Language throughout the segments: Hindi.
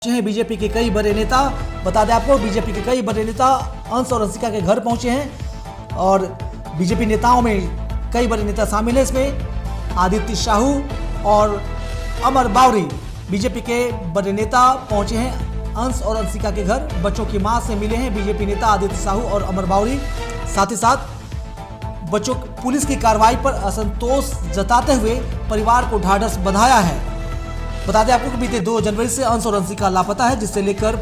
हैं बीजेपी के कई बड़े नेता। बता दें आपको, बीजेपी के कई बड़े नेता अंश और रसिका के घर पहुंचे हैं और बीजेपी नेताओं में कई बड़े नेता शामिल हैं। इसमें आदित्य साहू और अमर बावरी बीजेपी के बड़े नेता पहुंचे हैं अंश और रसिका के घर। बच्चों की मां से मिले हैं बीजेपी नेता आदित्य साहू और अमर बावरी। साथ ही साथ बच्चों पुलिस की कार्रवाई पर असंतोष जताते हुए परिवार को ढाढ़स बंधाया है। बता दें आपको कि बीते 2 जनवरी से अंश और रसिका लापता है, जिससे लेकर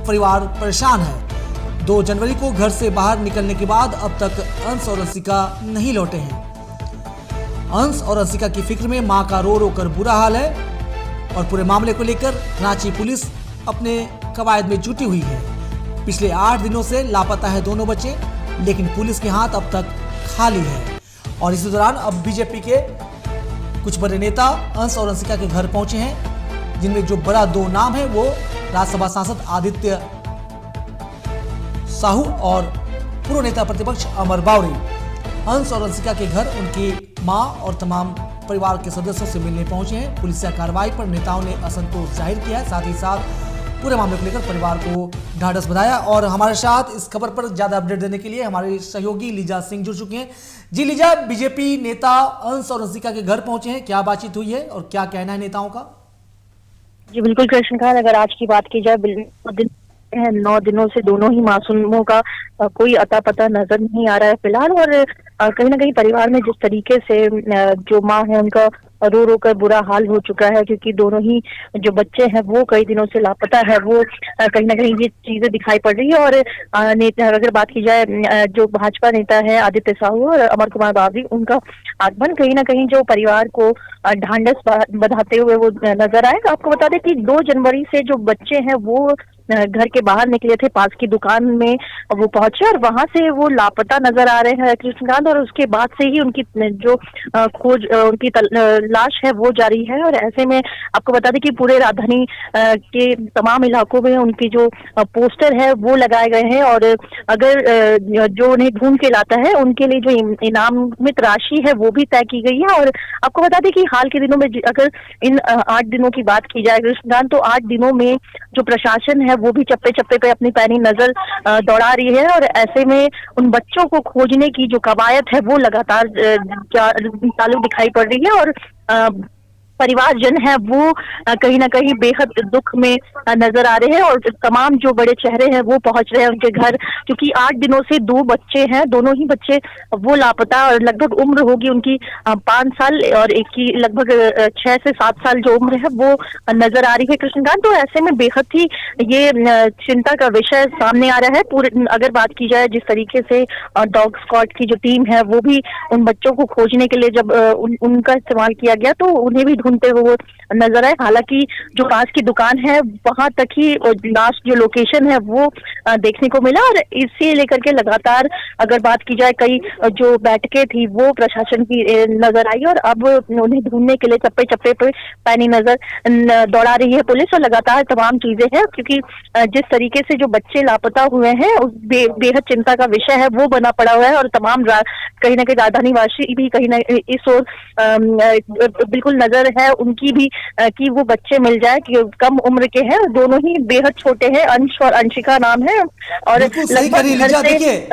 परिवार परेशान है। 2 जनवरी को घर से बाहर निकलने के बाद अब तक अंश और रसिका नहीं लौटे हैं। अंश और रसिका की फिक्र में मां का रो रो कर बुरा हाल है और पूरे मामले को लेकर रांची पुलिस अपने कवायद में जुटी हुई है। पिछले 8 दिनों से लापता है दोनों बच्चे, लेकिन पुलिस के हाथ अब तक खाली है। और इसी दौरान अब बीजेपी के कुछ बड़े नेता अंश और रसिका के घर पहुंचे हैं, जिनमें जो बड़ा 2 नाम है वो राज्यसभा सांसद आदित्य साहू और पूर्व नेता प्रतिपक्ष अमर बावरी। अंश और रसिका के घर उनकी मां और तमाम परिवार के सदस्यों से मिलने पहुंचे हैं। पुलिस की कार्रवाई पर नेताओं ने असंतोष जाहिर किया है। साथ ही साथ पूरे मामले को लेकर परिवार को ढाढ़स बंधाया। और हमारे साथ इस खबर पर ज्यादा अपडेट देने के लिए हमारे सहयोगी लीजा सिंह जुड़ चुके हैं। जी लीजा, बीजेपी नेता अंश और रसिका के घर पहुंचे हैं, क्या बातचीत हुई है और क्या कहना है नेताओं का? जी बिल्कुल कृष्णकांत, अगर आज की बात की जाए 9 दिनों से दोनों ही मासूमों का कोई अता पता नजर नहीं आ रहा है फिलहाल। और कहीं ना कहीं परिवार में जिस तरीके से जो माँ है उनका रो रो कर बुरा हाल हो चुका है, क्योंकि दोनों ही जो बच्चे हैं वो कई दिनों से लापता है। वो कहीं ना कहीं ये चीजें दिखाई पड़ रही है। और अगर बात की जाए जो भाजपा नेता है आदित्य साहू और अमर कुमार बावरी, उनका आगमन कहीं ना कहीं जो परिवार को ढांढस बंधाते हुए वो नजर आए। आपको बता दें कि 2 जनवरी से जो बच्चे हैं वो घर के बाहर निकले थे, पास की दुकान में वो पहुंचे और वहां से वो लापता नजर आ रहे हैं कृष्णकांत। और उसके बाद से ही उनकी जो खोज उनकी लाश है वो जारी है। और ऐसे में आपको बता दें कि पूरे राजधानी के तमाम इलाकों में उनकी जो पोस्टर है वो लगाए गए हैं। और अगर जो उन्हें ढूंढ के लाता है उनके लिए जो इनामित राशि है वो भी तय की गई है। और आपको बता दें कि हाल के दिनों में अगर इन 8 दिनों की बात की जाए कृष्णकांत, तो 8 दिनों में जो प्रशासन है वो भी चप्पे चप्पे पे अपनी पैनी नजर दौड़ा रही है। और ऐसे में उन बच्चों को खोजने की जो कवायद है वो लगातार चालू दिखाई पड़ रही है। और परिवारजन है वो कहीं ना कहीं बेहद दुख में नजर आ रहे हैं। और तमाम जो बड़े चेहरे हैं वो पहुंच रहे हैं उनके घर, क्योंकि 8 दिनों से 2 बच्चे हैं, दोनों ही बच्चे वो लापता। और लगभग उम्र होगी उनकी 5 साल और एक की लगभग 6 से 7 साल जो उम्र है वो नजर आ रही है कृष्णकांत। तो ऐसे में बेहद ही ये चिंता का विषय सामने आ रहा है। पूरे अगर बात की जाए जिस तरीके से डॉग स्क्वाड की जो टीम है वो भी उन बच्चों को खोजने के लिए जब उनका इस्तेमाल किया गया तो उन्हें भी ढूंढते हुए वो नजर आए। हालांकि जो पास की दुकान है वहां तक ही लास्ट जो लोकेशन है वो देखने को मिला। और इसी लेकर के लगातार अगर बात की जाए कई जो बैठकें थी वो प्रशासन की नजर आई। और अब उन्हें ढूंढने के लिए चप्पे चप्पे पे पैनी नजर दौड़ा रही है पुलिस। और लगातार तमाम चीजें हैं, क्योंकि जिस तरीके से जो बच्चे लापता हुए हैं उस बेहद चिंता का विषय है वो बना पड़ा हुआ है। और तमाम कहीं ना कहीं राजधानी वासी भी कहीं ना इस ओर बिल्कुल नजर है उनकी भी कि वो बच्चे मिल जाए, कि कम उम्र के हैं, दोनों ही बेहद छोटे हैं, अंश और अंशिका नाम है। और देखिए,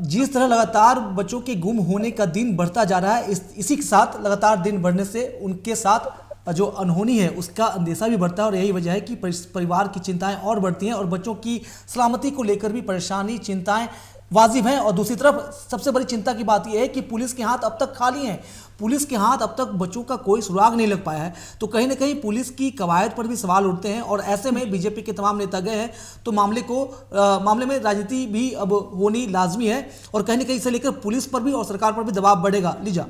जिस तरह लगातार बच्चों के गुम होने का दिन बढ़ता जा रहा है, इसी के साथ लगातार दिन बढ़ने से उनके साथ जो अनहोनी है उसका अंदेशा भी बढ़ता है। और यही वजह है कि परिवार की चिंताएं और बढ़ती हैं और बच्चों की सलामती को लेकर भी परेशानी चिंताएं वाजिब हैं। और दूसरी तरफ सबसे बड़ी चिंता की बात यह है कि पुलिस के हाथ अब तक खाली हैं। पुलिस के हाथ अब तक बच्चों का कोई सुराग नहीं लग पाया है। तो कहीं ना कहीं पुलिस की कवायद पर भी सवाल उठते हैं। और ऐसे में बीजेपी के तमाम नेता गए हैं तो मामले में राजनीति भी अब होनी लाजमी है। और कहीं ना कहीं इसे लेकर पुलिस पर भी और सरकार पर भी दबाव बढ़ेगा। लीजा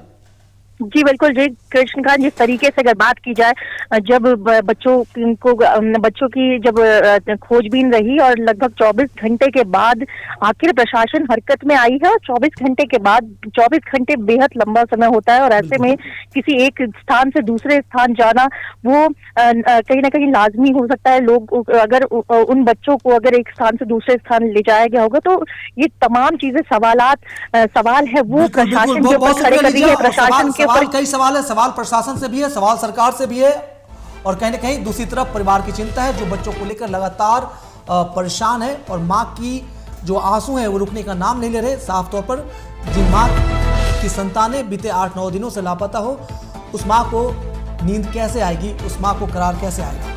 जी बिल्कुल जी कृष्णकांत, जिस तरीके से अगर बात की जाए जब बच्चों की जब खोजबीन रही और लगभग 24 घंटे के बाद आखिर प्रशासन हरकत में आई है। और 24 घंटे के बाद 24 घंटे बेहद लंबा समय होता है। और ऐसे में किसी एक स्थान से दूसरे स्थान जाना वो कहीं ना कहीं लाजमी हो सकता है। लोग अगर उन बच्चों को अगर एक स्थान से दूसरे स्थान ले जाया गया होगा तो ये तमाम चीजें सवाल है वो प्रशासन के ऊपर खड़े कर रही है। प्रशासन के सवाल कई सवाल है, सवाल प्रशासन से भी है, सवाल सरकार से भी है और कहीं ना कहीं दूसरी तरफ परिवार की चिंता है, जो बच्चों को लेकर लगातार परेशान है और माँ की जो आंसू हैं वो रुकने का नाम नहीं ले रहे। साफ तौर पर जिन माँ की संतानें बीते 8-9 दिनों से लापता हो, उस माँ को नींद कैसे आएगी, उस माँ को करार कैसे आएगा।